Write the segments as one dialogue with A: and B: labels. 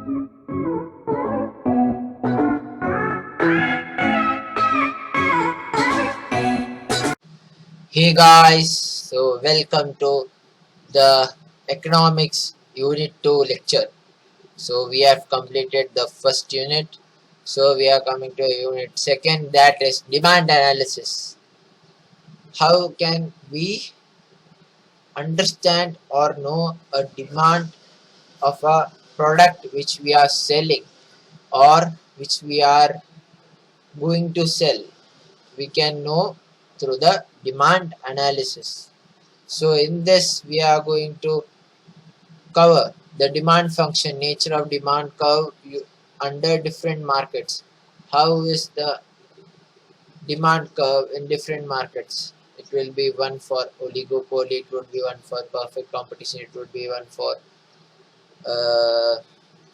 A: Hey guys, so welcome to the economics unit 2 lecture. So we have completed the first unit. So we are coming to unit second, that is demand analysis. How can we understand or know a demand of a product which we are selling or which we are going to sell? We can know through the demand analysis. So in this we are going to cover the demand function, nature of demand curve under different markets. How is the demand curve in different markets? It will be one for oligopoly, it would be one for perfect competition, it would be one for uh,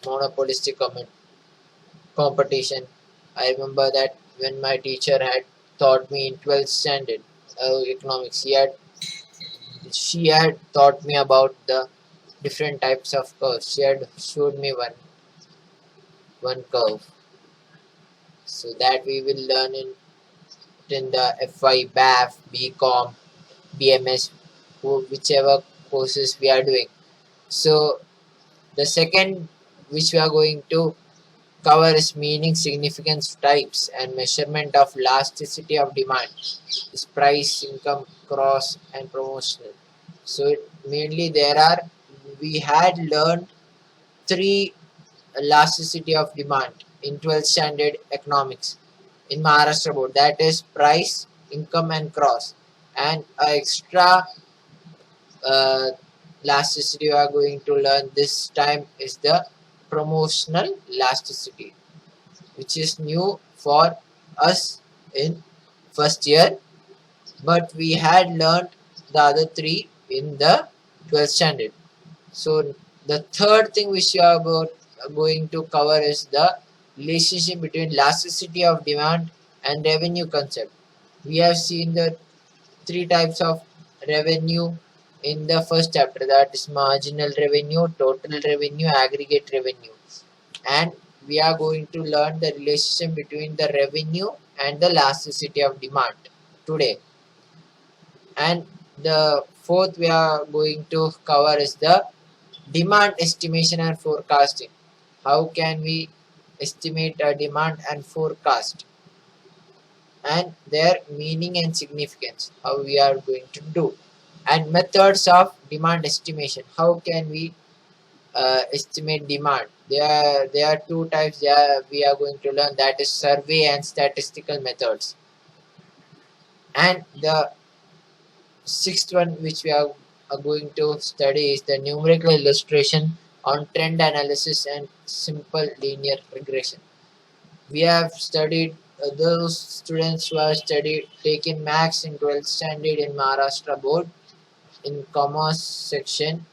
A: monopolistic competition. I remember that when my teacher had taught me in 12th standard economics, she had taught me about the different types of curves. She had showed me one curve, so that we will learn in the FYBAF, BCOM, BMS, whichever courses we are doing. So the second which we are going to cover is meaning, significance, types, and measurement of elasticity of demand. Is price, income, cross, and promotional. So mainly we had learned three elasticity of demand in 12th standard economics in Maharashtra board, that is price, income, and cross. And extra uh, elasticity we are going to learn this time is the promotional elasticity, which is new for us in first year, but we had learned the other three in the 12th standard. So the third thing which we are going to cover is the relationship between elasticity of demand and revenue concept. We have seen the three types of revenue in the first chapter, that is marginal revenue, total revenue, aggregate revenue. And we are going to learn the relationship between the revenue and the elasticity of demand today. And the fourth we are going to cover is the demand estimation and forecasting. How can we estimate a demand and forecast, and their meaning and significance, how we are going to do. And methods of demand estimation. How can we estimate demand? There are two types we are going to learn, that is survey and statistical methods. And the sixth one which are going to study is the numerical illustration on trend analysis and simple linear regression. We have studied those students who have studied taken max in 12th standard in Maharashtra board in commerce section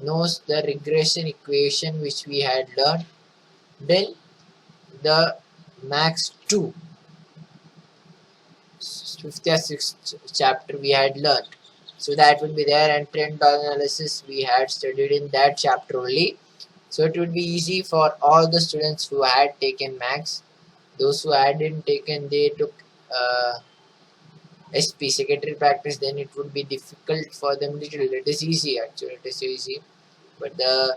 A: knows the regression equation which we had learned. Then the max 2 fifth or sixth chapter we had learned. So that would be there, and trend analysis we had studied in that chapter only. So it would be easy for all the students who had taken max. Those who hadn't taken, they took SP secretary practice, then it would be difficult for them little. It is easy, actually it is easy, but the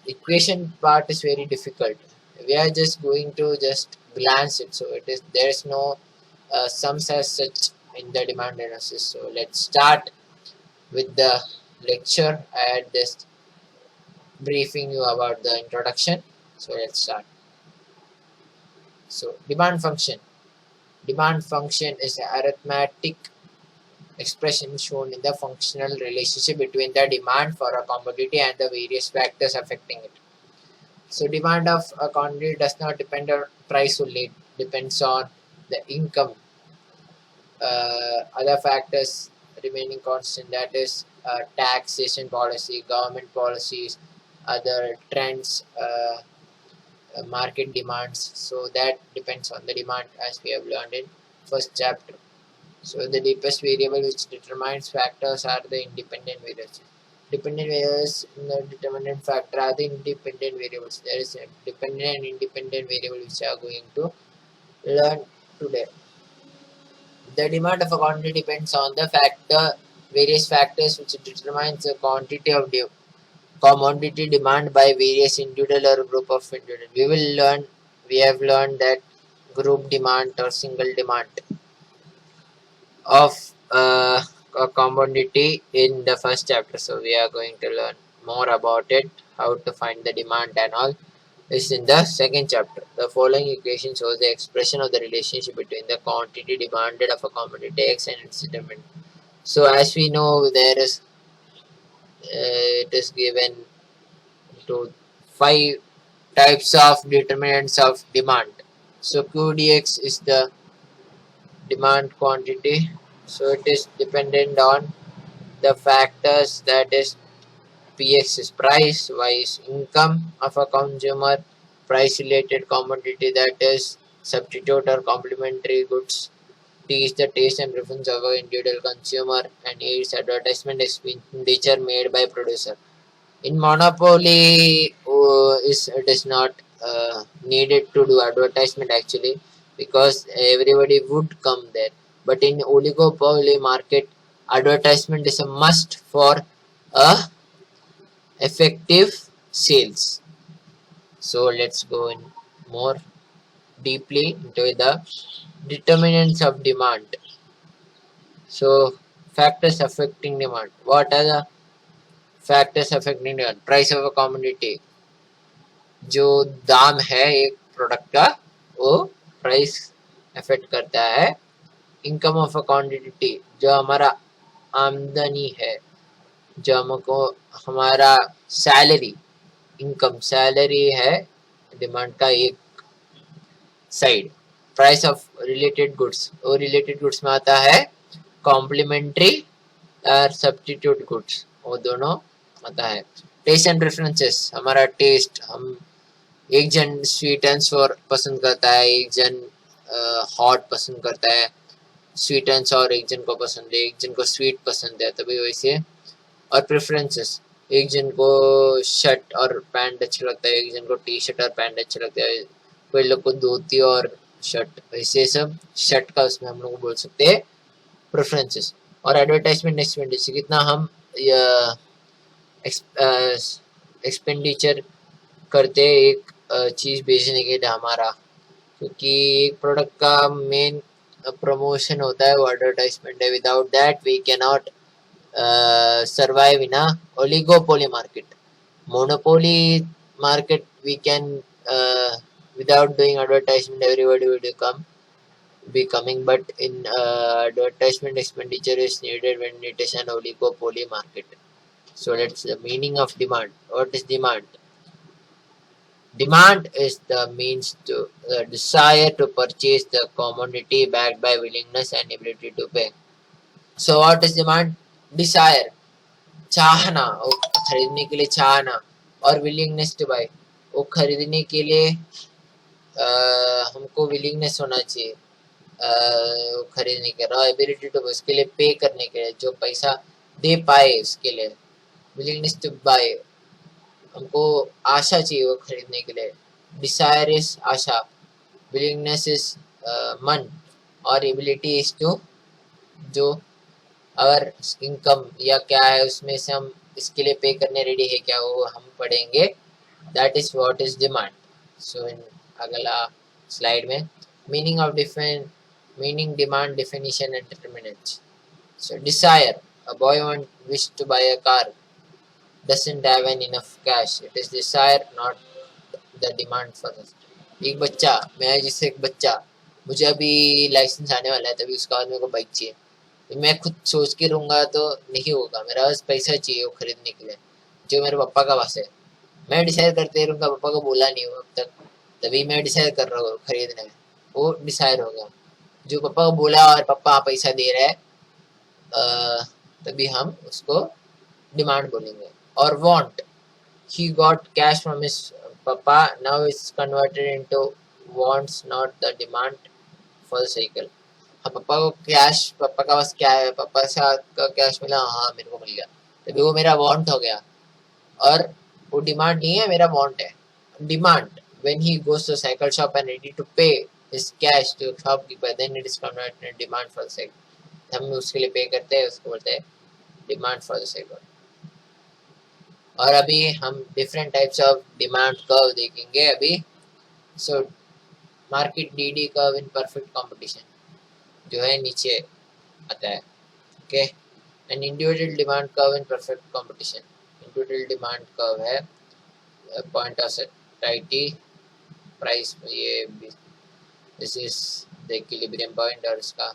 A: equation part is very difficult. We are just going to just glance it, so it is, there is no sums as such in the demand analysis. So let's start with the lecture. I had just briefing you about the introduction, so let's start. So demand function. Demand function is an arithmetic expression shown in the functional relationship between the demand for a commodity and the various factors affecting it. So demand of a commodity does not depend on price only, it depends on the income. Other factors remaining constant, that is taxation policy, government policies, other trends, market demands. So that depends on the demand, as we have learned in first chapter. So the deepest variable which determines factors are the independent variables. Dependent variables in the determinant factor are the independent variables. There is a dependent and independent variable which we are going to learn today. The demand of a quantity depends on the various factors which determines the quantity of commodity demand by various individual or group of individuals. We have learned that group demand or single demand of a commodity in the first chapter. So we are going to learn more about it, how to find the demand and all is in the second chapter. The following equation shows the expression of the relationship between the quantity demanded of a commodity X and its demand. So as we know, there is it is given to five types of determinants of demand. So QDX is the demand quantity. So it is dependent on the factors, that is Px is price, Y is income of a consumer, price related commodity, that is substitute or complementary goods, T is the taste and preference of an individual consumer, and A is advertisement expenditure made by producer. In monopoly, it is not needed to do advertisement actually, because everybody would come there. But in oligopoly market, advertisement is a must for a effective sales. So let's go in more deeply into the determinants of demand. So factors affecting demand. What are the factors affecting demand? Price of a commodity. जो दाम है एक product का वो price affect करता है. Income of a quantity, जो हमारा आमदनी है, जो हमको हमारा सैलरी, इनकम सैलरी है डिमांड का एक side. Price of related goods, वो रिलेटेड गुड्स में आता है कॉम्प्लीमेंट्री और सब्स्टिट्यूट गुड्स, वो दोनों आता है. टेस्ट एंड प्रेफरेंसेस, हमारा टेस्ट, हम एक जन स्वीट एंड सोर पसंद करता है, एक जन हॉट पसंद करता है, स्वीट एंड सोर एक जन को पसंद है, एक जन को स्वीट पसंद है, तभी वैसे. और प्रेफरेंसेस, एक जन को शर्ट और पैंट अच्छा लगता है, एक जन को टी शर्ट और पैंट अच्छा लगता है, कोई लोग को धोती और शर्ट, वैसे सब शर्ट का उसमें हम लोग बोल सकते हैं प्रेफरेंसेस. और एडवर्टाइजमेंट एक्सपेंडिचर, कितना हम एक्सपेंडिचर करते हैं एक चीज़ बेचने के लिए हमारा, क्योंकि एक प्रोडक्ट का मेन प्रमोशन होता है वो एडवर्टाइजमेंट है. Without that we can not survive in a oligopoly market. Monopoly market we can without doing advertisement everybody would be coming, but in advertisement expenditure is needed when it is an oligopoly market. So that's the meaning of demand. What is demand? Demand is the means to desire to purchase the commodity backed by willingness and ability to pay. So what is demand? Desire, चाहना, वो खरीदने के लिए चाहना, और willingness to bye, वो खरीदने के लिए हमको विलिंगनेस होना चाहिए वो खरीदने के, और एबिलिटी टू, उसके लिए पे करने के लिए, जो पैसा दे पाए उसके लिए. विलिंगनेस टू बाय, हमको आशा चाहिए वो खरीदने के लिए. डिसायर इज आशा, विलिंगनेस इज मन, और एबिलिटी इज टू, जो अगर इनकम या क्या है उसमें से हम इसके लिए पे करने रेडी है क्या, वो हम पढ़ेंगे. That is what is demand. So in अगला स्लाइड में meaning demand definition and determinants. So desire, a boy wish to buy a car, doesn't have enough cash. It is desire, not the demand for this. एक बच्चा, मैं जैसे एक बच्चा, मुझे अभी लाइसेंस आने वाला है, तभी उसका बाद मेरे को बाइक चाहिए. मैं खुद सोच के रहूँगा तो नहीं होगा, मेरा बस पैसा चाहिए वो खरीदने के लिए, जो मेरे पापा का पास है. मैं डिसाइड करते रहूँगा, पापा को बोला नहीं हूँ अब तक, तभी मैं डिसाइड कर रहा हूँ खरीदने में, वो डिसाइड होगा. जो पापा को बोला और पापा पैसा दे रहा है तभी हम उसको डिमांड बोलेंगे. और want, he got cash from his papa, now it's converted into wants, not the demand for the cycle. हाँ, पापा को कैश, पापा का पास क्या है, पापा से का कैश मिला, हाँ मेरे को मिल गया, अभी वो मेरा वांट हो गया, और वो डिमांड नहीं है, मेरा वांट है। Demand, when he goes to cycle shop and ready to pay his cash to shopkeeper, then it is converted demand for the cycle। हम उसके लिए पे करते हैं, उसको बोलते हैं डिमांड फॉर द साइकिल। और अभी हम different types of demand curve देखेंगे अभी। So market DD curve in perfect competition जो है नीचे आता है, okay. And individual demand curve in perfect competition, individual demand curve है पॉइंट ऑफ सैटिस्फैक्टी प्राइस, ये this is the equilibrium point, और इसका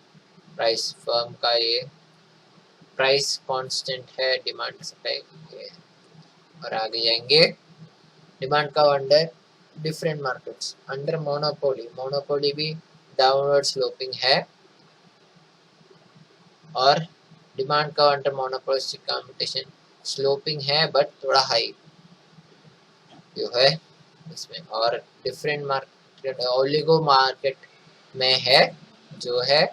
A: प्राइस फर्म का ये प्राइस कांस्टेंट है डिमांड सप्लाई। और आगे जाएंगे डिमांड का under different markets, under monopoly, monopoly भी डाउनवर्ड स्लोपिंग है, और डिमांड का अंडर मोनोपोलिस्टिक कंपटीशन स्लोपिंग है बट थोड़ा हाई जो है इसमें। और डिफरेंट मार्केट ओलिगो मार्केट में है जो है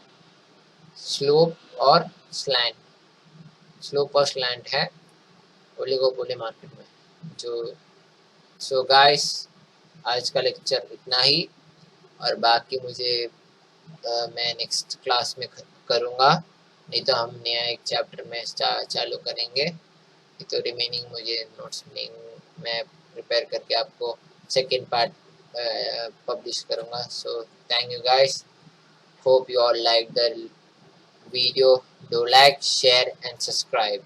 A: स्लोप और स्लैंट, स्लोप और स्लैंट है ओलिगोपोली मार्केट में जो। सो गाइस, आज का लेक्चर इतना ही, और बाकी मुझे मैं नेक्स्ट क्लास में करूँगा, नहीं तो हम नया एक चैप्टर में चालू करेंगे। तो रिमेनिंग मुझे नोट्स मैं प्रिपेयर करके आपको सेकेंड पार्ट पब्लिश करूँगा। So thank you guys, hope you all like the video. Do like, share and subscribe.